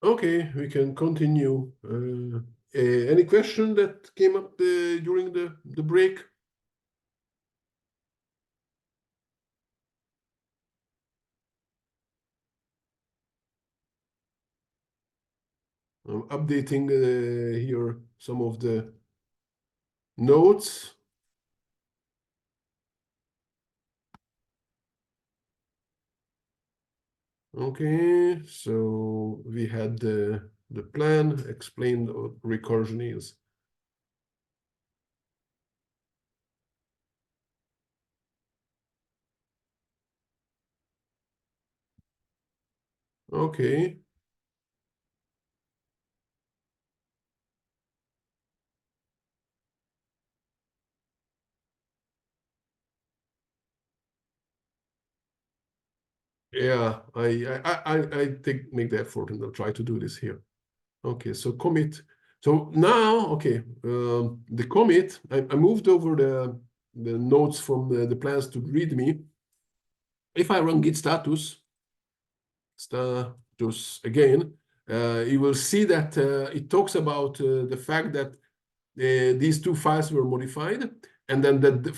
Okay, we can continue. Any question that came up during the break? I'm updating here some of the notes. Okay, so we had the plan explained what recursion is. Okay. Yeah, I make the effort and I'll try to do this here. Okay, so commit. So now, okay, the commit, I moved over the notes from the plans to README. If I run git status again, you will see that it talks about the fact that these two files were modified, and then the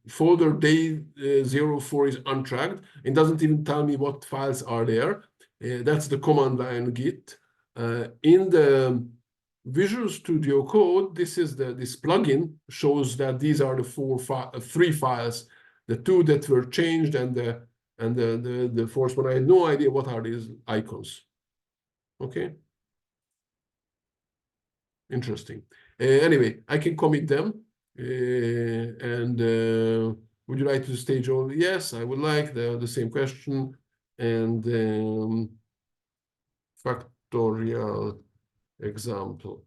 folder day04 is untracked. It doesn't even tell me what files are there. That's the command line git. In the Visual Studio Code, this plugin shows that these are the three files, the two that were changed and the fourth one. I had no idea what are these icons. Okay. Interesting. Anyway, I can commit them. And would you like to stage all? Yes, I would like the same question. And factorial example.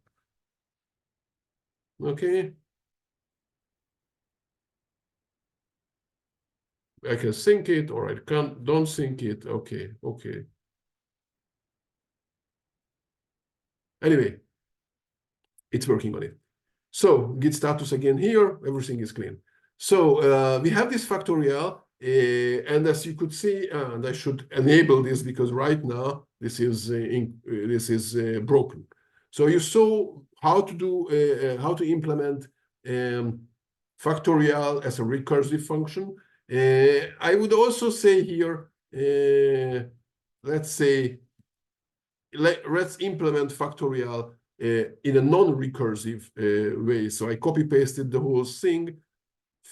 Okay. I can sync it or I don't sync it. Okay, okay. Anyway, it's working on it. So git status again here, everything is clean. So we have this factorial, and as you could see, and I should enable this because right now this is broken. So you saw how to do how to implement factorial as a recursive function. I would also say here, let's say, let's implement factorial in a non-recursive way. So I copy-pasted the whole thing,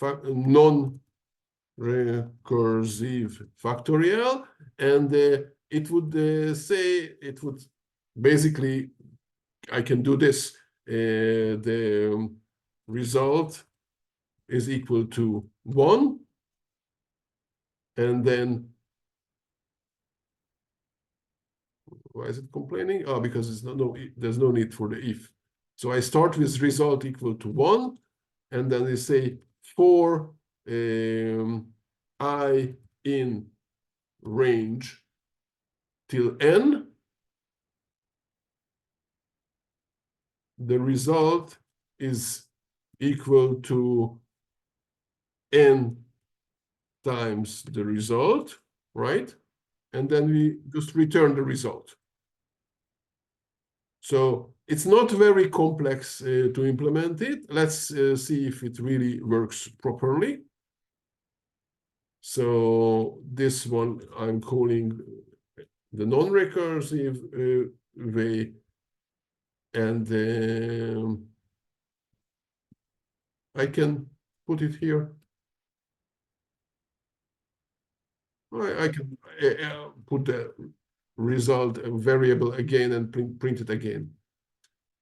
non-recursive factorial, and it would say, it would basically, I can do this, the result is equal to 1, and then why is it complaining? Oh, because it's there's no need for the if. So I start with result equal to 1, and then they say for I in range till n, the result is equal to n times the result, right? And then we just return the result. So it's not very complex to implement it. Let's see if it really works properly. So this one I'm calling the non-recursive way, and I can put it here. I can put the result variable again and print it again.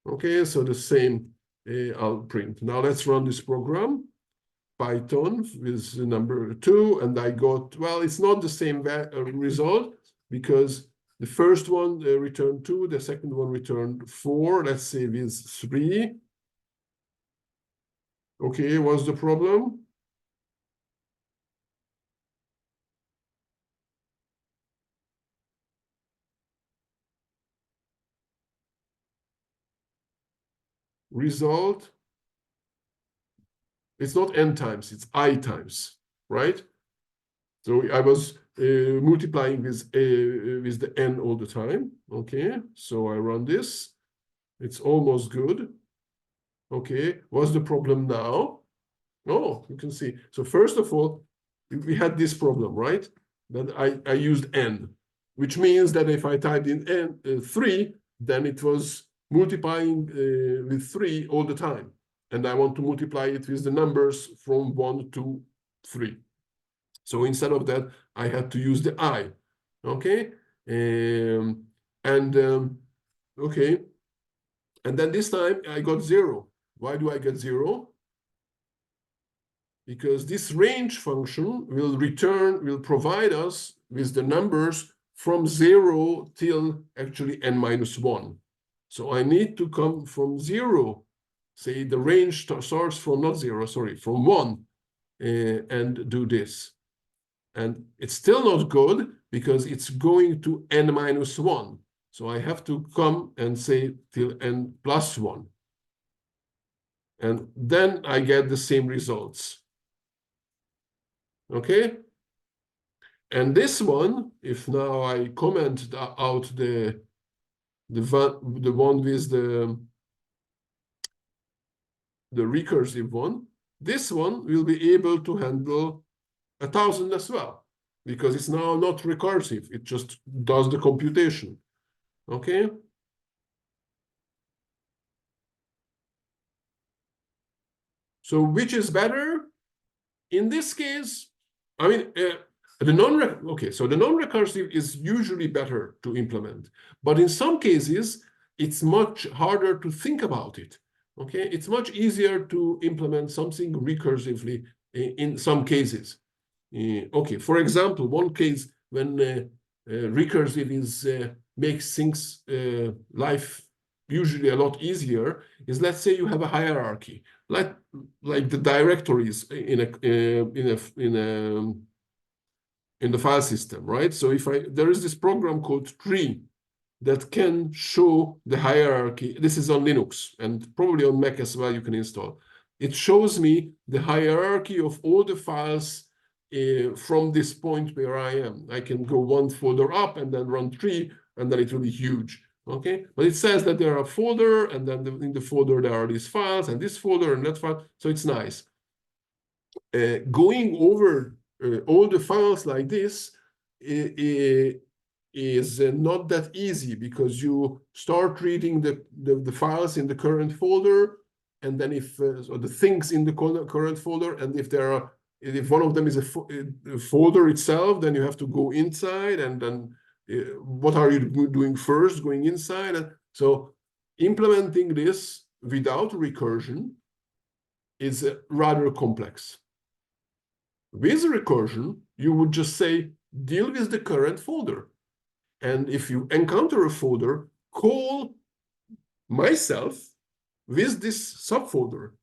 Okay, so the same I'll print. Now let's run this program. Python with number 2, and I got, well, it's not the same result because the first one returned 2, the second one returned 4. Let's say with 3. Okay, what's the problem? Result. It's not n times, it's I times, right? So I was multiplying with the n all the time. Okay, so I run this. It's almost good. Okay, what's the problem now? Oh, you can see. So first of all, we had this problem, right? That I used n, which means that if I typed in n 3, then it was multiplying with 3 all the time. And I want to multiply it with the numbers from 1 to 3. So instead of that, I had to use the I. Okay. Okay. And then this time I got 0. Why do I get 0? Because this range function will provide us with the numbers from 0 till actually n minus 1. So I need to come from 0, say the range starts from not 0, sorry, from 1, and do this. And it's still not good because it's going to n minus 1. So I have to come and say till n plus 1. And then I get the same results. Okay? And this one, if now I comment out the one with the recursive one, this one will be able to handle 1,000 as well, because it's now not recursive. It just does the computation. Okay? So which is better? In this case, I mean, the non-recursive is usually better to implement, but in some cases, it's much harder to think about it. Okay, it's much easier to implement something recursively in some cases. Okay, for example, one case when recursive makes things life usually a lot easier is, let's say you have a hierarchy, like the directories in the file system, right? So if there is this program called tree that can show the hierarchy. This is on Linux and probably on Mac as well. You can install. It shows me the hierarchy of all the files from this point where I am. I can go one folder up and then run tree, and then it will be huge. Okay, but it says that there are a folder, and then in the folder there are these files, and this folder and that file. So it's nice. Going over all the files like this is not that easy, because you start reading the files in the current folder, and then if so the things in the current folder, and if one of them is a folder itself, then you have to go inside, and then what are you doing first, going inside? And so implementing this without recursion is rather complex. With recursion, you would just say, deal with the current folder. And if you encounter a folder, call myself with this subfolder.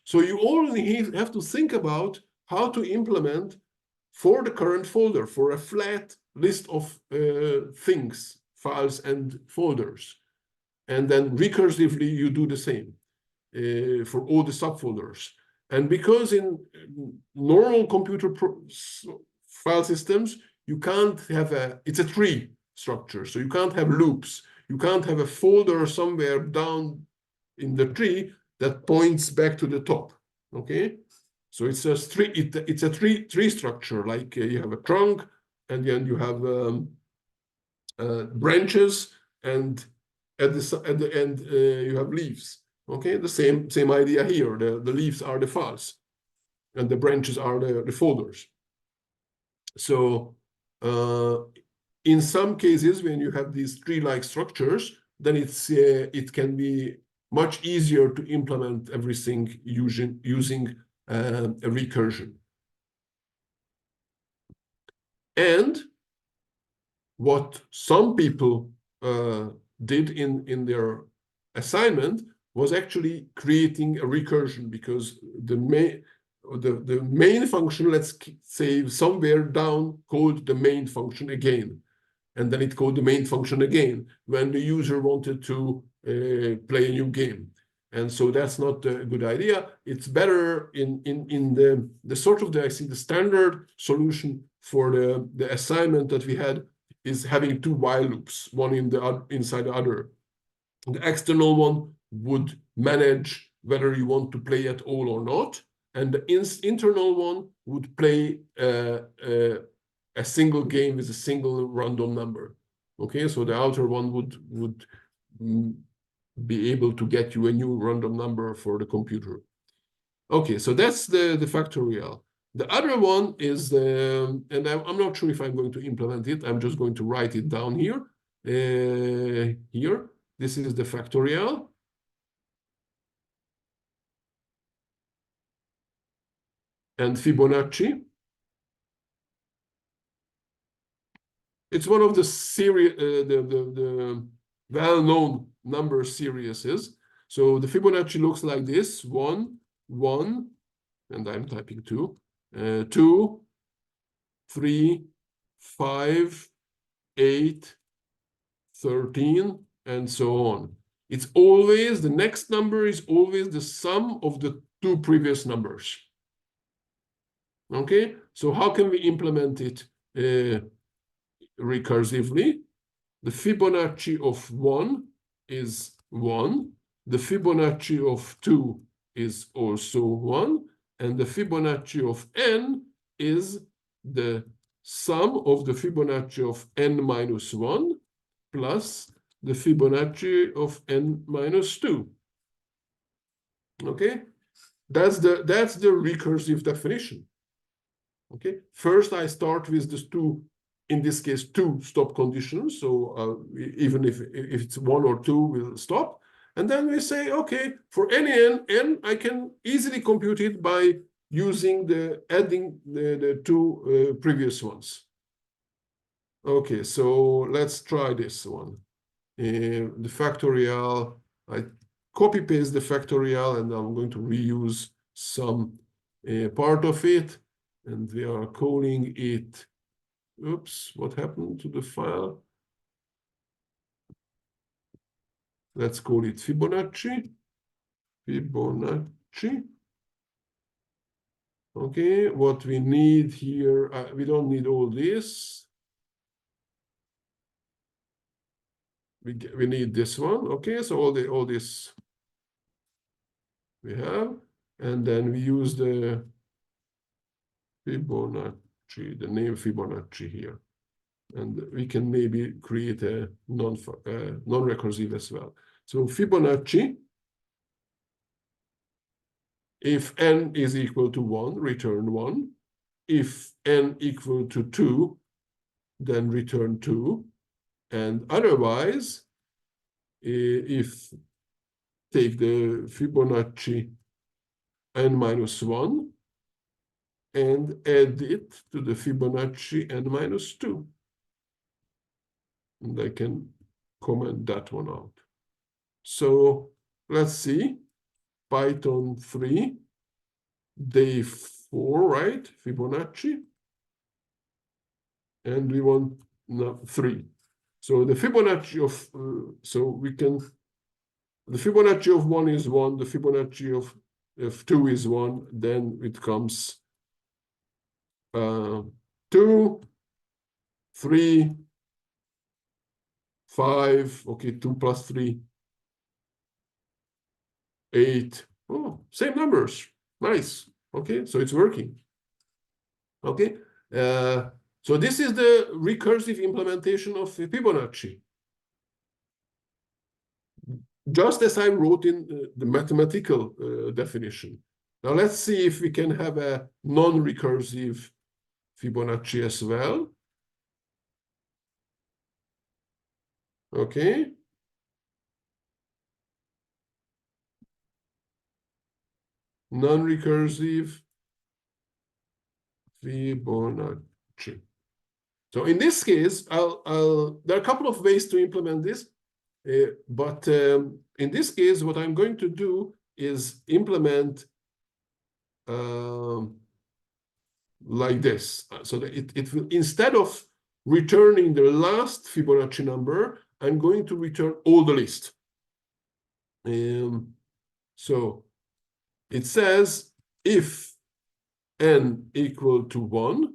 So you only have to think about how to implement for the current folder, for a flat list of things, files, and folders. And then recursively, you do the same for all the subfolders. And because in normal computer file systems, you can't have it's a tree structure, so you can't have loops. You can't have a folder somewhere down in the tree that points back to the top. Okay, so it's a tree structure. Like you have a trunk, and then you have branches, and at the end you have leaves. Okay, the same idea here. The leaves are the files, and the branches are the folders. So in some cases, when you have these tree-like structures, then it can be much easier to implement everything using a recursion. And what some people did in their assignment was actually creating a recursion, because the main function, let's say somewhere down, called the main function again. And then it called the main function again when the user wanted to play a new game. And so that's not a good idea. It's better in the sort of I see the standard solution for the assignment that we had is having two while loops, one inside the other. The external one would manage whether you want to play at all or not, and the internal one would play a single game with a single random number. Okay, so the outer one would be able to get you a new random number for the computer. Okay, so that's the factorial. The other one is, and I'm not sure if I'm going to implement it. I'm just going to write it down here. Here, this is the factorial. And Fibonacci. It's one of the series, the well-known number series. So the Fibonacci looks like this: 1, 1, and I'm typing 2, 2, 3, 5, 8, 13, and so on. It's always, the next number is always the sum of the two previous numbers. Okay, so how can we implement it recursively? The Fibonacci of 1 is 1. The Fibonacci of 2 is also 1. And the Fibonacci of n is the sum of the Fibonacci of n minus 1 plus the Fibonacci of n minus 2. Okay, that's the recursive definition. Okay, first I start with the two, in this case, two stop conditions. So even if it's 1 or 2, we'll stop. And then we say, okay, for any n, I can easily compute it by using adding the two previous ones. Okay, so let's try this one. The factorial, I copy paste the factorial, and I'm going to reuse some part of it. And we are calling it, oops, what happened to the file? Let's call it Fibonacci. Fibonacci. Okay, what we need here, we don't need all this. We need this one. Okay, so all this we have, and then we use the Fibonacci, the name Fibonacci here. And we can maybe create a non-recursive as well. So Fibonacci, if n is equal to 1, return 1. If n equal to 2, then return 2. And otherwise, if take the Fibonacci n minus 1 and add it to the Fibonacci n minus 2. And I can comment that one out. So let's see. Python 3, day 4, right? Fibonacci. And we want 3. So the Fibonacci of, the Fibonacci of 1 is 1, the Fibonacci of 2 is 1, then it comes 2, 3, 5, okay, 2 plus 3, 8. Oh, same numbers. Nice. Okay, so it's working. Okay, so this is the recursive implementation of Fibonacci. Just as I wrote in the mathematical definition. Now let's see if we can have a non-recursive Fibonacci as well. Okay. Non-recursive Fibonacci. So in this case, there are a couple of ways to implement this, but in this case, what I'm going to do is implement like this. So that it will, instead of returning the last Fibonacci number, I'm going to return all the list. So it says if n equal to 1,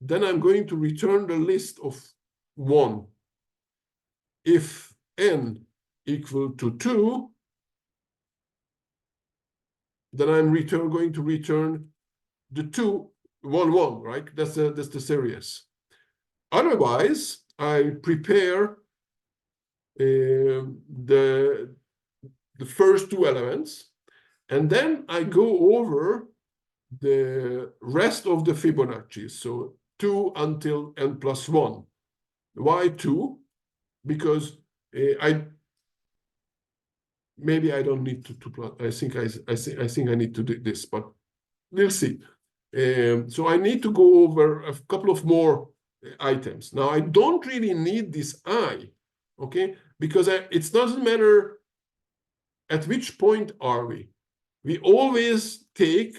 then I'm going to return the list of 1. If n equal to 2, then I'm going to return the 2, 1, 1, right? That's the series. Otherwise, I prepare the first 2 elements, and then I go over the rest of the Fibonacci. So 2 until n plus 1. Why 2? Because maybe I don't need to plus. I think I need to do this, but we'll see. So I need to go over a couple of more items. Now I don't really need this I, okay? Because it doesn't matter at which point are we. We always take.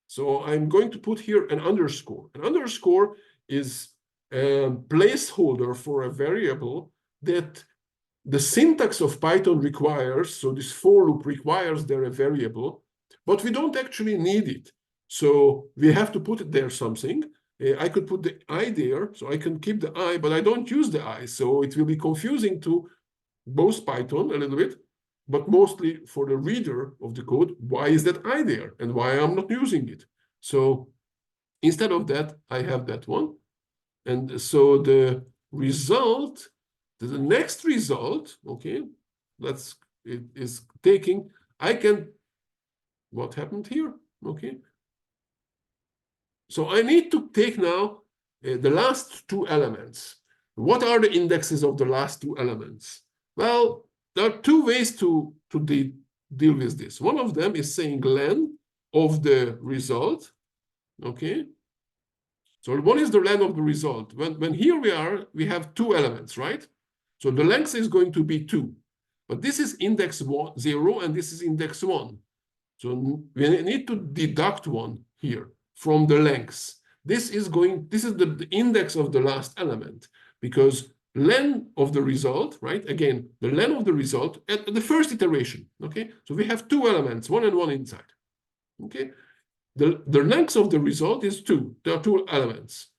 So I'm going to put here an underscore. An underscore is a placeholder for a variable that the syntax of Python requires. So this for loop requires there a variable, but we don't actually need it. So we have to put there something. I could put the I there, so I can keep the I, but I don't use the I. So it will be confusing to both Python a little bit, but mostly for the reader of the code, why is that I there and why I'm not using it? So instead of that, I have that one. And so the result, the next result, okay, it is taking, what happened here? Okay. So I need to take now the last 2 elements. What are the indexes of the last 2 elements? Well, there are 2 ways to deal with this. One of them is saying len of the result. Okay. So one is the len of the result. When here we have 2 elements, right? So the length is going to be 2. But this is index 0 and this is index 1. So we need to deduct 1 here from the length. This is the index of the last element, because len of the result, right? Again, the len of the result at the first iteration, okay? So we have 2 elements, 1 and 1 inside, okay? The length of the result is 2. There are 2 elements.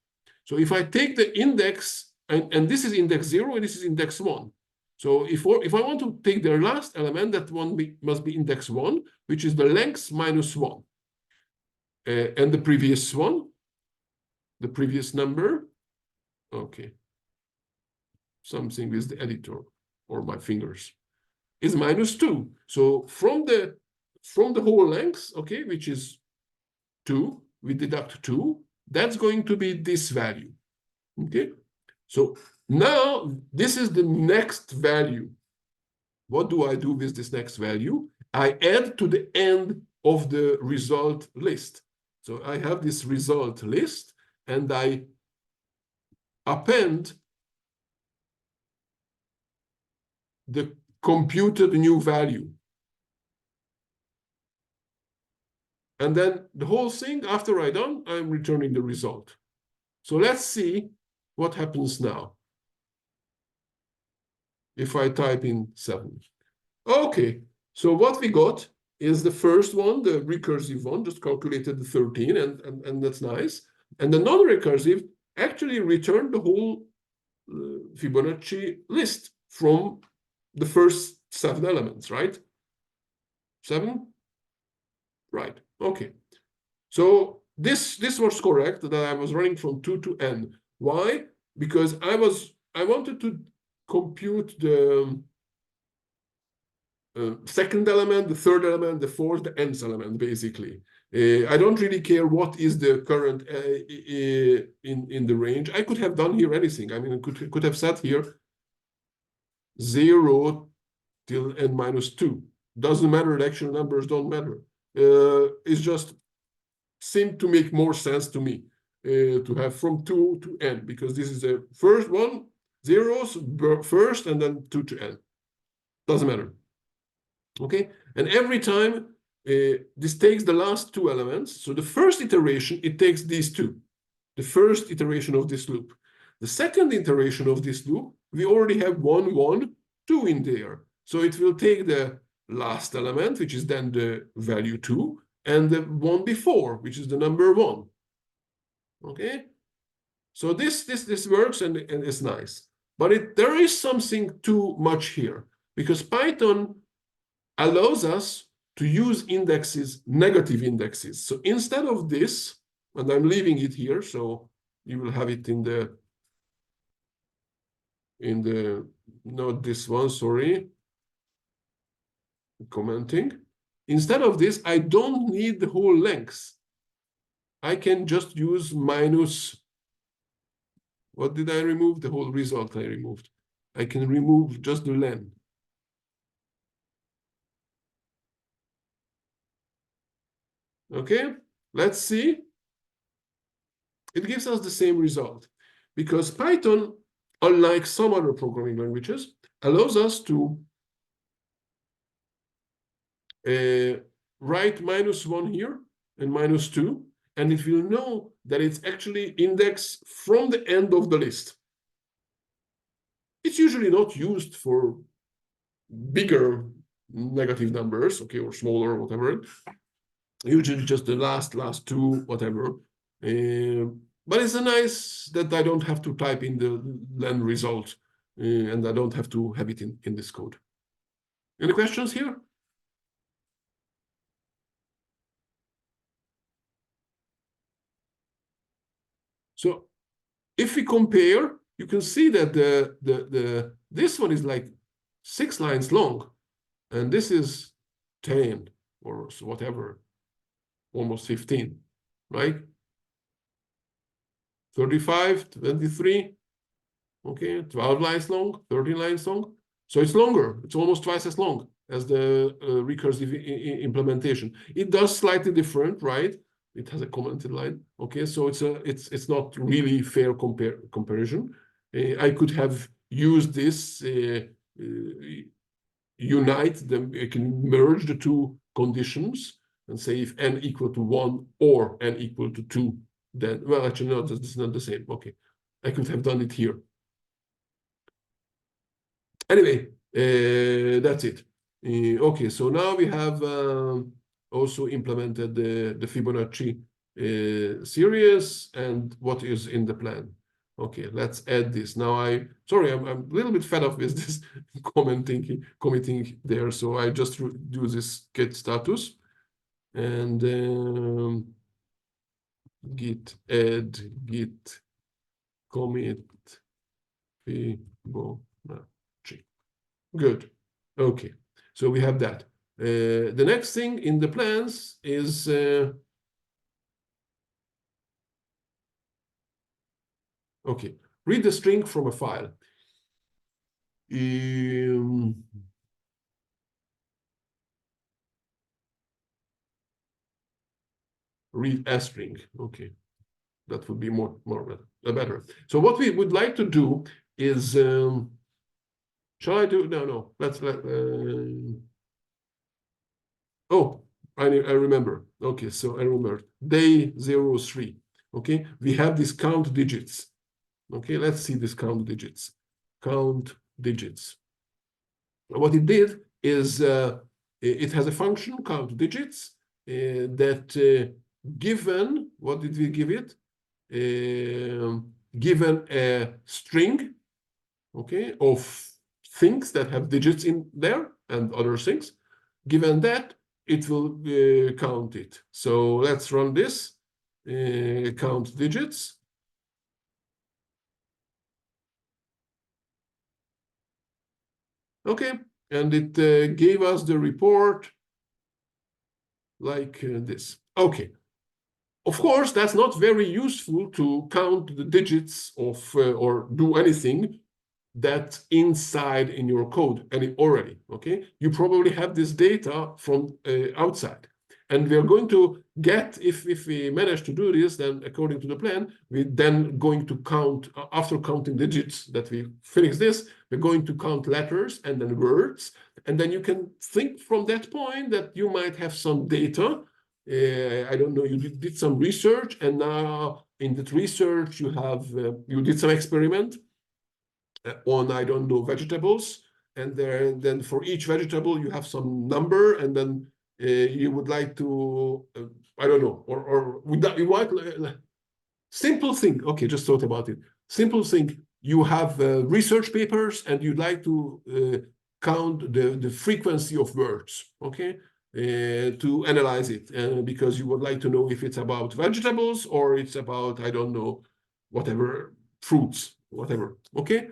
So if I take the index, and this is index 0 and this is index 1. So if I want to take the last element, that one must be index 1, which is the length minus 1. And the previous one, the previous number, okay, something with the editor or my fingers, is minus 2. So from the whole length, okay, which is 2, we deduct 2. That's going to be this value, okay? So now this is the next value. What do I do with this next value? I add to the end of the result list. So I have this result list, and I append the computed new value. And then the whole thing, after I'm done, I'm returning the result. So let's see what happens now if I type in 7. Okay, so what we got is the first one, the recursive one, just calculated the 13, and that's nice. And the non-recursive actually returned the whole Fibonacci list from the first 7 elements, right? 7? Right, okay. So this was correct, that I was running from 2 to n. Why? Because I wanted to compute the second element, the third element, the fourth, the nth element, basically. I don't really care what is the current in the range. I could have done here anything. I mean, I could have said here 0 till n minus 2. Doesn't matter, the actual numbers don't matter. It's just seemed to make more sense to me to have from 2 to n, because this is the first one, zeros first, and then 2 to n. Doesn't matter. Okay, and every time this takes the last 2 elements. So the first iteration, it takes these 2, the first iteration of this loop. The second iteration of this loop, we already have 1, 1, 2 in there. So it will take the last element, which is then the value 2, and the one before, which is the number 1. Okay, So this works and it's nice. But there is something too much here, because Python allows us to use indexes, negative indexes. So instead of this, and I'm leaving it here, so you will have it in the not this one, sorry, commenting. Instead of this, I don't need the whole length. I can just use minus. What did I remove? The whole result I removed. I can remove just the len. Okay, let's see. It gives us the same result, because Python, unlike some other programming languages, allows us to write -1 here and -2, and it will know that it's actually indexed from the end of the list. It's usually not used for bigger negative numbers, okay, or smaller, whatever. Usually just the last two, whatever. But it's nice that I don't have to type in the len result, and I don't have to have it in this code. Any questions here? So if we compare, you can see that this one is like 6 lines long, and this is 10 or whatever, almost 15, right? 35, 23, okay, 12 lines long, 13 lines long. So it's longer. It's almost twice as long as the recursive implementation. It does slightly different, right? It has a commented line. Okay, so it's not really fair comparison. I could have used this unite them. I can merge the two conditions and say if n equal to 1 or n equal to 2, then, well, actually, no, this is not the same. Okay, I could have done it here. Anyway, that's it. Okay, so now we have also implemented the Fibonacci series and what is in the plan. Okay, let's add this. Now sorry, I'm a little bit fed up with this committing there. So I just do this get status and git add git commit Fibonacci. Good. Okay, so we have that. The next thing in the plans is okay, read the string from a file. Read a string. Okay, that would be more better. So what we would like to do is, shall I do? No. Let's oh, I remember. Okay, so I remember day 03. Okay, we have these count digits. Okay, let's see this count digits. Count digits. What it did is it has a function count digits that given, what did we give it? Given a string, okay, of things that have digits in there and other things, given that, it will count it. So let's run this, count digits. Okay, and it gave us the report like this. Okay. Of course, that's not very useful to count the digits of or do anything that's inside in your code and already, okay? You probably have this data from outside. And we are going to get, if we manage to do this, then according to the plan, we're then going to count, after counting digits that we finish this, we're going to count letters and then words. And then you can think from that point that you might have some data. I don't know, you did some research, and now in that research you have, you did some experiment on, I don't know, vegetables, and then for each vegetable you have some number, and then you would like to, I don't know, or you might Simple thing. Okay, just thought about it. Simple thing. You have research papers and you'd like to count the frequency of words, okay, to analyze it because you would like to know if it's about vegetables or it's about, I don't know, whatever, fruits, whatever, okay?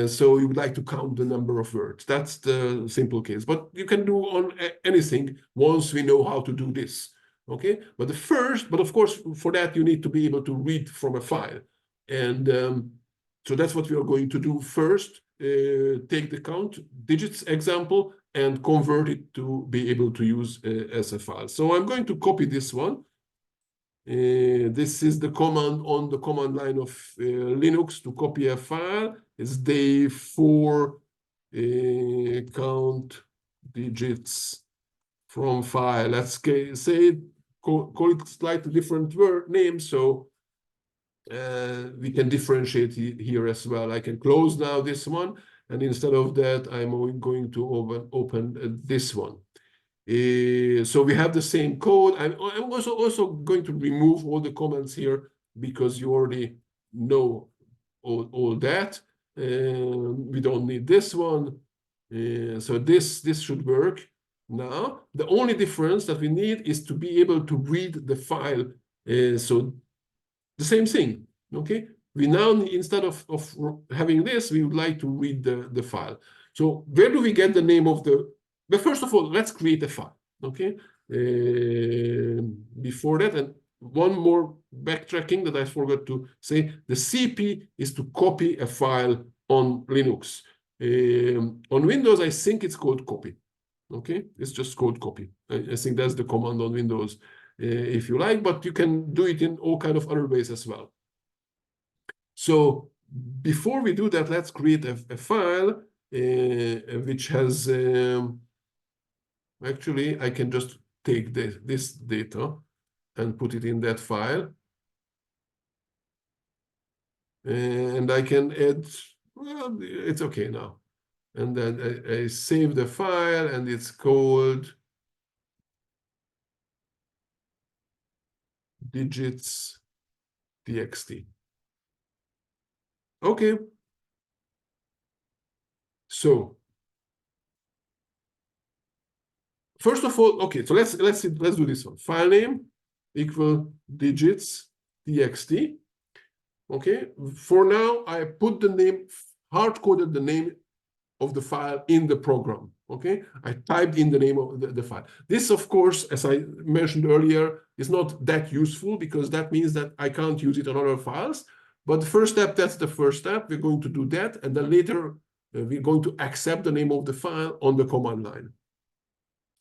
So you would like to count the number of words. That's the simple case. But you can do on anything once we know how to do this. Okay, but of course, for that you need to be able to read from a file, and so that's what we are going to do first. Take the count digits example and convert it to be able to use as a file. So I'm going to copy this one. This is the command on the command line of Linux to copy a file. It's day 4 count digits from file. Let's say call it slightly different name so we can differentiate here as well. I can close now this one, and instead of that, I'm going to open this one. So we have the same code. I'm also going to remove all the comments here because you already know all that. We don't need this one. So this should work. Now, the only difference that we need is to be able to read the file. So the same thing, okay? We now, instead of having this, we would like to read the file. So where do we get the name of the, but first of all, let's create a file, okay? Before that, and one more backtracking that I forgot to say, the CP is to copy a file on Linux. On Windows, I think it's called copy. Okay, it's just code copy. I think that's the command on Windows, if you like, but you can do it in all kind of other ways as well. So before we do that, let's create a file which has, actually, I can just take this data and put it in that file. And I can add, well, it's okay now. And then I save the file, and it's called digits.txt. Okay. So first of all, okay. So let's do this one. File name equal digits.txt. Okay. For now, I put the name, hard coded the name of the file in the program. Okay, I typed in the name of the file. This, of course, as I mentioned earlier, is not that useful because that means that I can't use it on other files. But the first step, that's the first step. We're going to do that. And then later, we're going to accept the name of the file on the command line.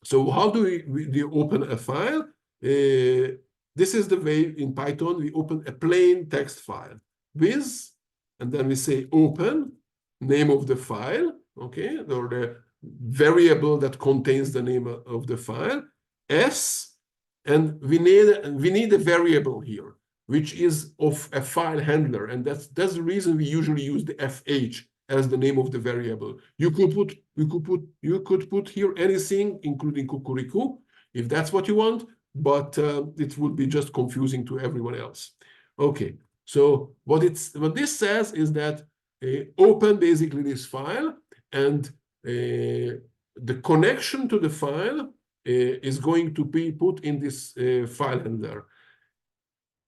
So how do we open a file? This is the way in Python we open a plain text file with, and then we say open, name of the file, okay, or the variable that contains the name of the file, S, and we need a variable here, which is of a file handler, and that's the reason we usually use the FH as the name of the variable. You could put here anything, including Kukuriku, if that's what you want, but it would be just confusing to everyone else. Okay, so what this says is that open basically this file, and the connection to the file is going to be put in this file handler.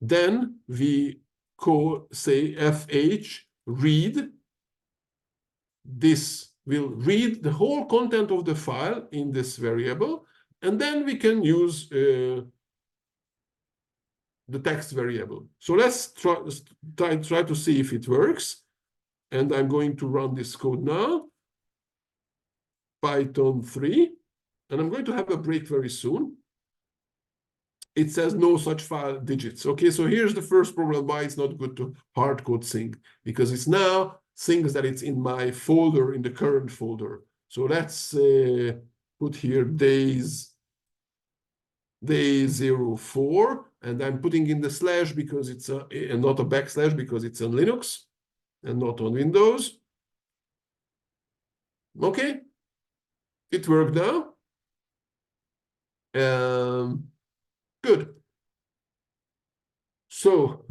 Then we say fh read. This will read the whole content of the file in this variable, and then we can use the text variable. So let's try to see if it works. And I'm going to run this code now, Python 3, and I'm going to have a break very soon. It says no such file digits. Okay, so here's the first problem why it's not good to hard code sync, because it's now thinks that it's in my folder, in the current folder. So let's put here day 04, and I'm putting in the slash because it's and not a backslash because it's on Linux and not on Windows. Okay, it worked now. Good. So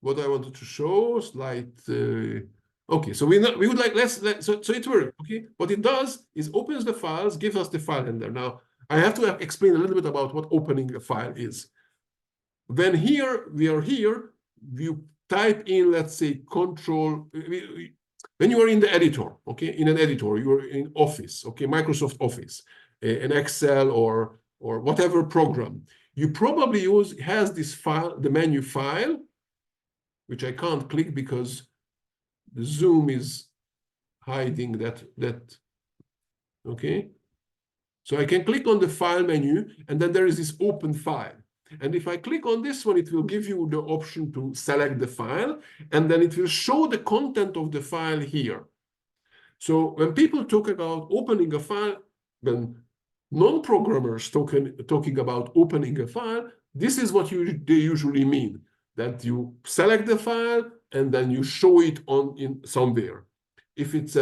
what I wanted to show, slide. Okay, so we would like so it works. Okay, what it does is opens the files, gives us the file handler. Now I have to explain a little bit about what opening a file is. When we are here, you type in, let's say, control. When you are in the editor, okay, in an editor, you are in Office, okay, Microsoft Office, an Excel or whatever program. You probably has this file, the menu file, which I can't click because the zoom is hiding that. Okay. So I can click on the file menu, and then there is this open file. And if I click on this one, it will give you the option to select the file, and then it will show the content of the file here. So when people talk about opening a file, when non-programmers talking about opening a file, this is what they usually mean, that you select the file and then you show it in somewhere. If it's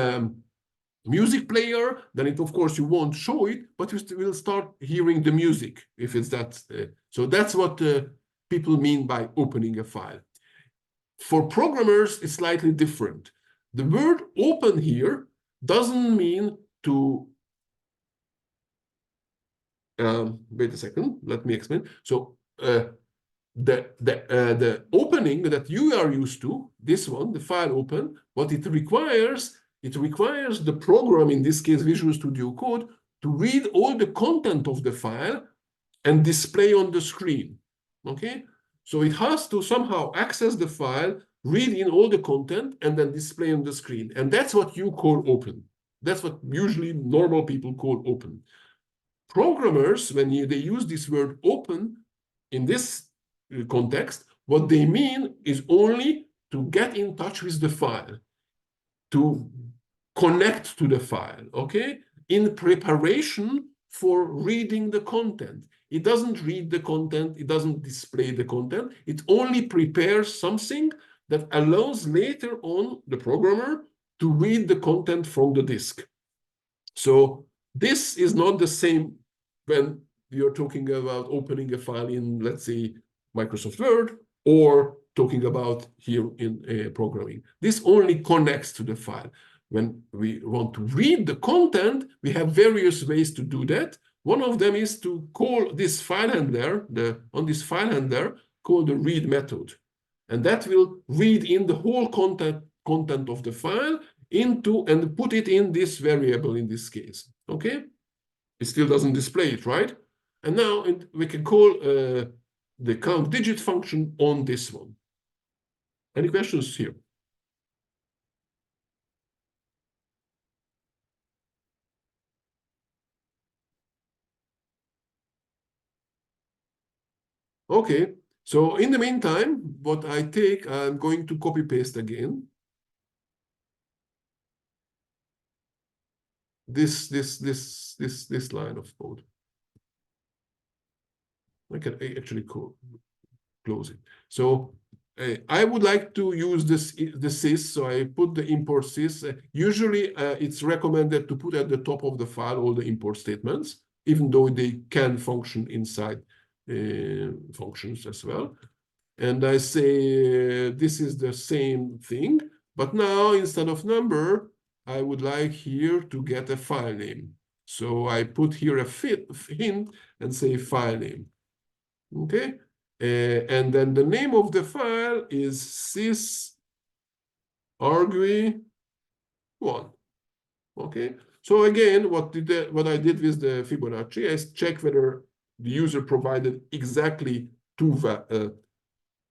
music player, then of course you won't show it, but you will start hearing the music if it's that. So that's what people mean by opening a file. For programmers, it's slightly different. The word open here doesn't mean to. Wait a second, let me explain. So the opening that you are used to, this one, the file open, what it requires the program, in this case Visual Studio Code, to read all the content of the file and display on the screen. Okay, so it has to somehow access the file, read in all the content, and then display on the screen. And that's what you call open. That's what usually normal people call open. Programmers, when they use this word open in this context, what they mean is only to get in touch with the file, to connect to the file, okay, in preparation for reading the content. It doesn't read the content, it doesn't display the content, it only prepares something that allows later on the programmer to read the content from the disk. So this is not the same when you're talking about opening a file in, let's say, Microsoft Word, or talking about here in programming. This only connects to the file. When we want to read the content, we have various ways to do that. One of them is to call this file handler, on this file handler, call the read method. And that will read in the whole content of the file into and put it in this variable in this case. Okay, it still doesn't display it, right? And now we can call the count digit function on this one. Any questions here? Okay, so in the meantime, what I take, I'm going to copy paste again. This line of code. I can actually close it. So I would like to use the sys, so I put the import sys. Usually it's recommended to put at the top of the file all the import statements, even though they can function inside functions as well. And I say this is the same thing, but now instead of number, I would like here to get a file name. So I put here a hint and say file name. Okay, and then the name of the file is sys argv1. Okay, so again, what I did with the Fibonacci is check whether the user provided exactly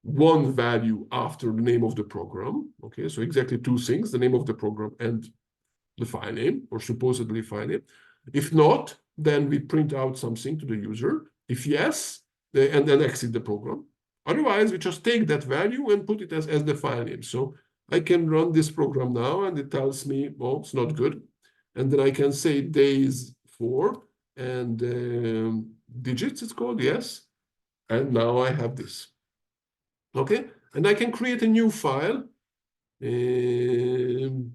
one value after the name of the program. Okay, so exactly two things, the name of the program and the file name, or supposedly file name. If not, then we print out something to the user. If yes, and then exit the program. Otherwise, we just take that value and put it as the file name. So I can run this program now, and it tells me, well, it's not good. And then I can say days 4 and digits, it's called, yes. And now I have this. Okay, and I can create a new file and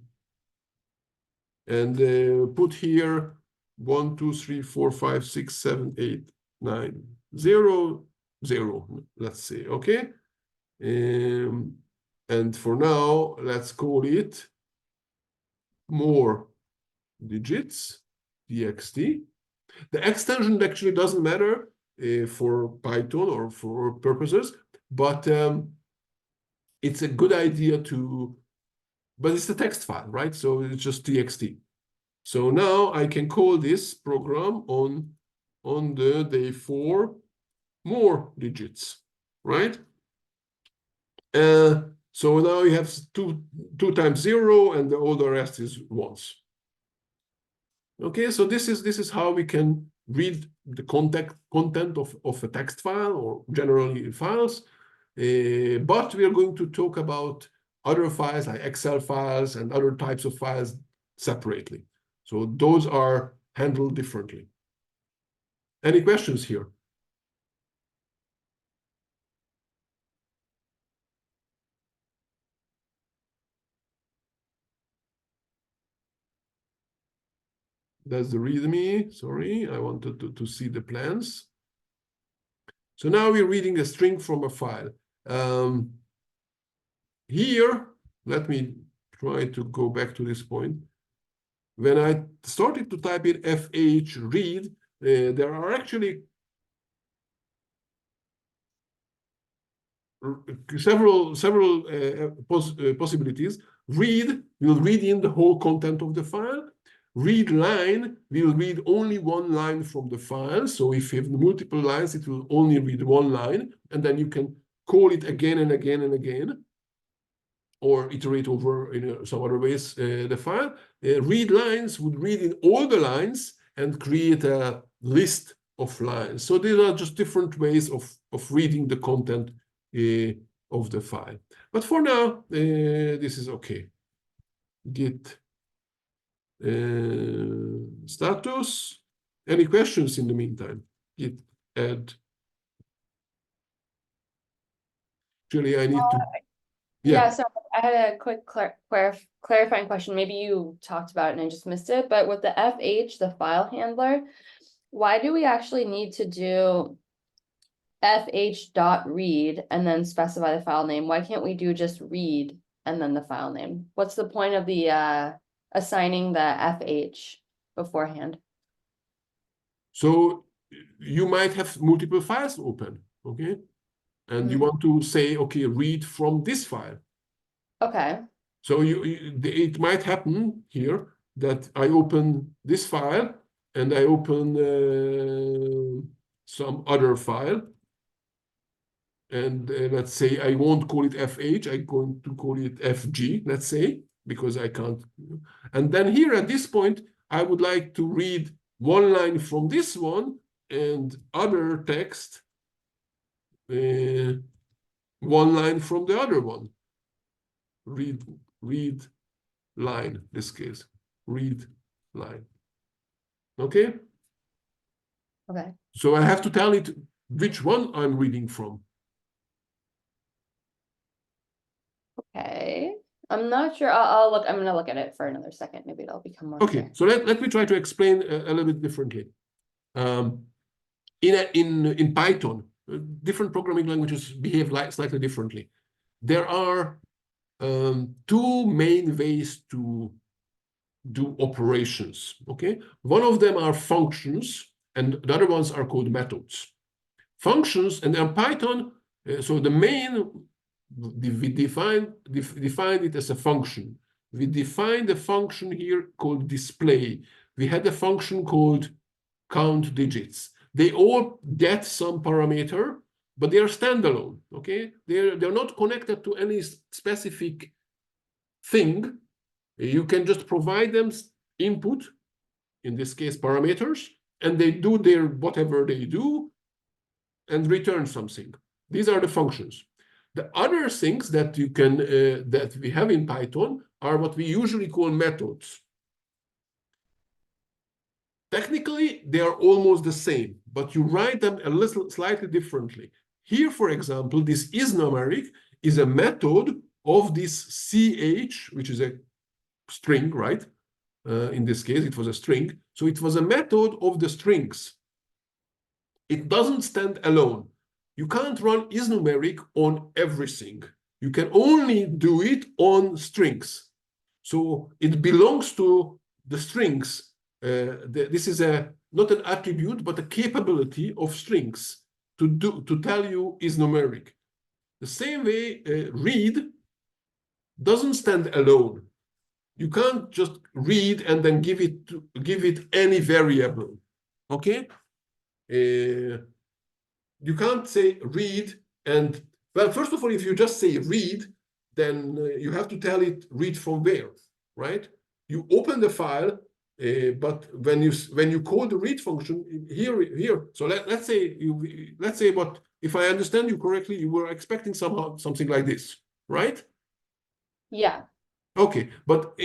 put here 1, 2, 3, 4, 5, 6, 7, 8, 9, 0, 0, let's say, okay? And for now, let's call it more digits, txt. The extension actually doesn't matter for Python or for purposes, but it's a good idea to, but it's a text file, right? So it's just txt. So now I can call this program on the day 4 more digits, right? So now you have 2 times 0, and all the rest is ones. Okay, so this is how we can read the content of a text file, or generally files. But we are going to talk about other files like Excel files and other types of files separately. So those are handled differently. Any questions here? That's the README. Sorry, I wanted to see the plans. So now we're reading a string from a file. Here, let me try to go back to this point. When I started to type in fh read, there are actually several possibilities. Read will read in the whole content of the file. Read line will read only one line from the file. So if you have multiple lines, it will only read one line, and then you can call it again and again and again, or iterate over in some other ways the file. Read lines would read in all the lines and create a list of lines. So these are just different ways of reading the content of the file. But for now, this is okay. Git status. Any questions in the meantime? Git add. Actually, I need to. Yeah, so I had a quick clarifying question. Maybe you talked about it and I just missed it, but with the FH, the file handler, why do we actually need to do fh.read and then specify the file name? Why can't we do just read and then the file name? What's the point of the assigning the FH beforehand? So you might have multiple files open, okay? And you want to say, okay, read from this file. Okay. So it might happen here that I open this file and I open some other file. And let's say I won't call it FH, I'm going to call it FG, let's say, because I can't. And then here at this point, I would like to read one line from this one and other text, one line from the other one. Read line, this case, read line. Okay? Okay. So I have to tell it which one I'm reading from. Okay. I'm not sure. I'm gonna look at it for another second. Maybe it'll become more Okay, clear. so let me try to explain a little bit differently. In Python, different programming languages behave slightly differently. There are two main ways to do operations, okay? One of them are functions, and the other ones are called methods. Functions, and in Python, so the main, we define it as a function. We define the function here called display. We had a function called count digits. They all get some parameter, but they are standalone, okay? They're not connected to any specific thing. You can just provide them input, in this case parameters, and they do their whatever they do and return something. These are the functions. The other things that you can that we have in Python are what we usually call methods. Technically, they are almost the same, but you write them a little slightly differently. Here, for example, this isNumeric is a method of this ch, which is a string, right? In this case, it was a string. So it was a method of the strings. it doesn't stand alone. You can't run isNumeric on everything. You can only do it on strings. So it belongs to the strings. This is not an attribute, but a capability of strings to tell you isNumeric. The same way, read doesn't stand alone. You can't just read and then give it any variable. Okay? You can't say read and, well, first of all, if you just say read, then you have to tell it read from where, right? You open the file, but when you call the read function here, so let's say, but if I understand you correctly, you were expecting something like this, right? Yeah. Okay, but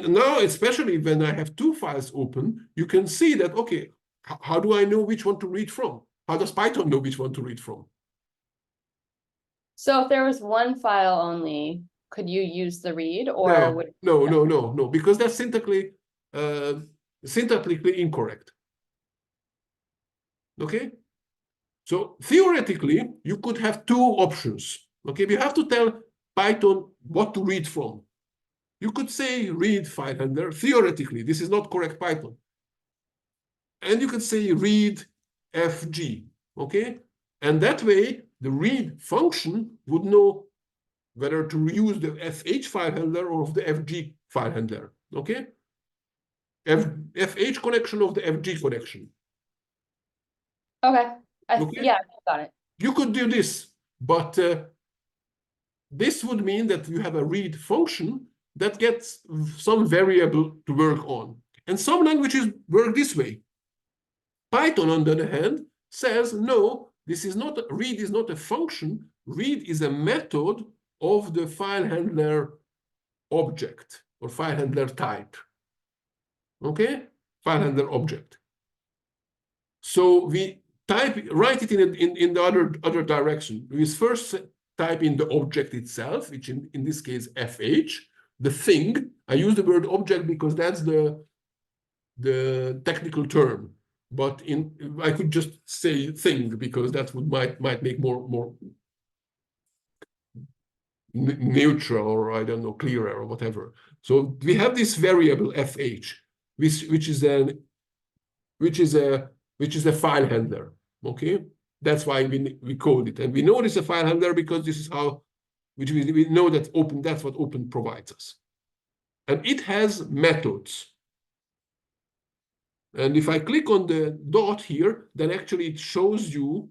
now, especially when I have two files open, you can see that, okay, how do I know which one to read from? How does Python know which one to read from? So if there was one file only, could you use the read, or would No, because that's syntactically incorrect. Okay, so theoretically you could have two options. Okay, you have to tell Python what to read from. You could say read file handler. Theoretically, this is not correct Python. And you could say read fg. Okay, and that way the read function would know whether to use the fh file handler or the fg file handler. Okay, fh connection of the fg connection. Okay. Okay, Yeah, I got it. you could do this, but this would mean that you have a read function that gets some variable to work on. And some languages work this way. Python, on the other hand, says, no, this is not, read is not a function. Read is a method of the file handler object or file handler type. Okay? File handler object. So we write it in the other direction. We first type in the object itself, which in this case fh, the thing. I use the word object because that's the technical term, but I could just say thing because that might make more neutral, or I don't know, clearer or whatever. So we have this variable fh, which is a file handler. Okay, that's why we called it, and we know this is a file handler because this is how, which we know that open. That's what open provides us, and it has methods. And if I click on the dot here, then actually it shows you,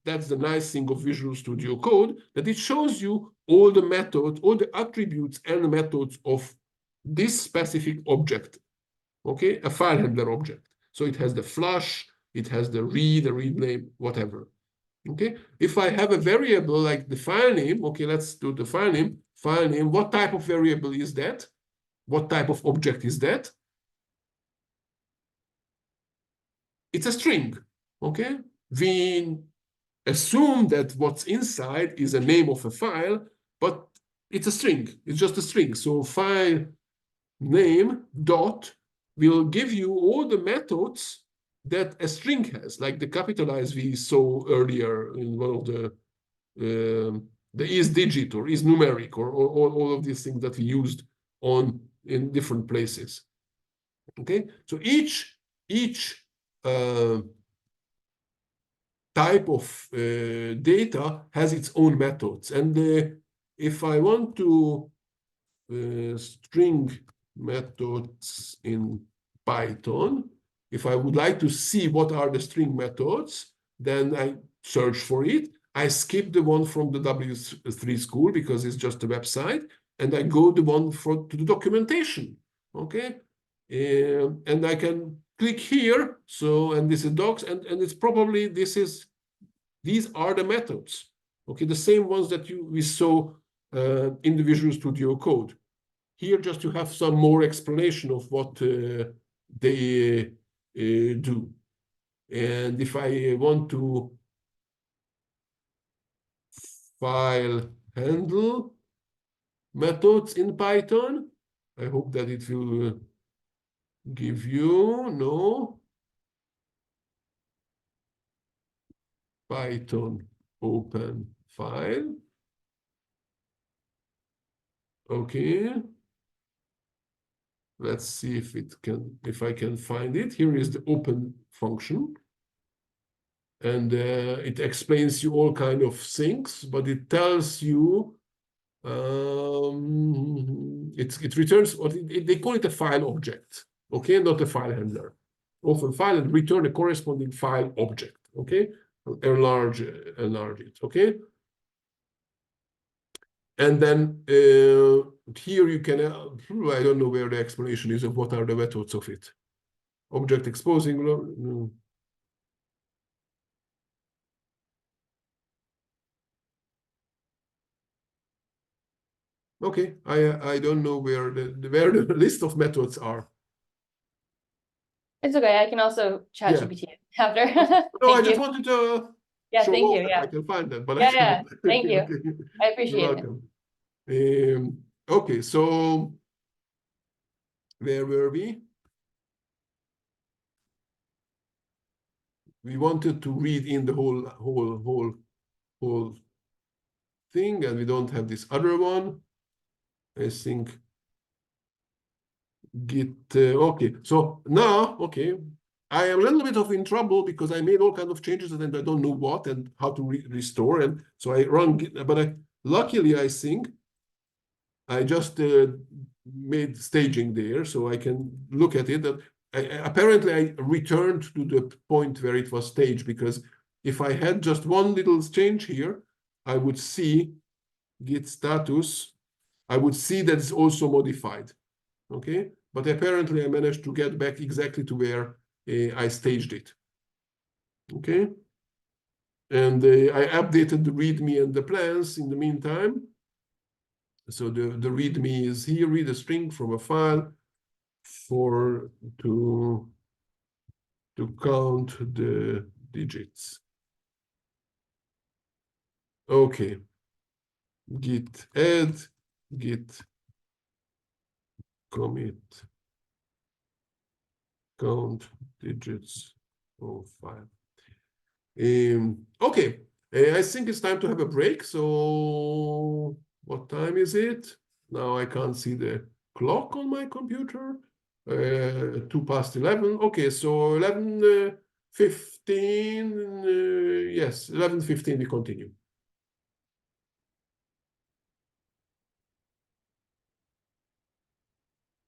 that's the nice thing of Visual Studio Code, that it shows you all the methods, all the attributes and methods of this specific object, okay? A file handler object. So it has the flush, it has the read name, whatever, okay? If I have a variable like the file name, okay, let's do the file name. File name, what type of variable is that? What type of object is that? It's a string, okay? We assume that what's inside is a name of a file, but it's a string. It's just a string. So file name dot will give you all the methods that a string has, like the capitalized we saw earlier in one of the isDigit or isNumeric or all of these things that we used in different places. Okay, so each type of data has its own methods. And if I want to string methods in Python, if I would like to see what are the string methods, then I search for it. I skip the one from the W3 school because it's just a website, and I go the one to the documentation. Okay, and I can click here. So, and this is docs, and it's probably these are the methods. Okay, the same ones that we saw in the Visual Studio Code. Here, just to have some more explanation of what they do. And if I want to file handle methods in Python, I hope that it will give you, no. Python open file. Okay. Let's see if I can find it. Here is the open function. And it explains you all kind of things, but it tells you it returns what they call it a file object, okay, not a file handler. Open file and return a corresponding file object, okay, enlarge it, okay. And then here you can I don't know where the explanation is of what are the methods of it. Object exposing. No. Okay, I don't know where the list of methods are. It's okay. I can also chat Yeah. GPT after. No, I Thank just you. wanted to Yeah, show thank off you. that Yeah. I can find that, but I Yeah, cannot. yeah. Thank you. Okay. I You're appreciate it. welcome. Okay, so where were we? We wanted to read in the whole thing, and we don't have this other one. I think Git. Okay, so now, okay, I am a little bit in trouble because I made all kinds of changes and I don't know what and how to restore, and so I run Git. But luckily, I think I just made staging there, so I can look at it. Apparently, I returned to the point where it was staged, because if I had just one little change here, I would see Git status. I would see that it's also modified. Okay, but apparently I managed to get back exactly to where I staged it. Okay, and I updated the README and the plans in the meantime. So the README is here, read a string from a file to count the digits. Okay, git add, git commit, count digits of file. Okay, I think it's time to have a break. So what time is it? Now I can't see the clock on my computer. 11:02. Okay, so 11:15. Yes, 11:15 we continue.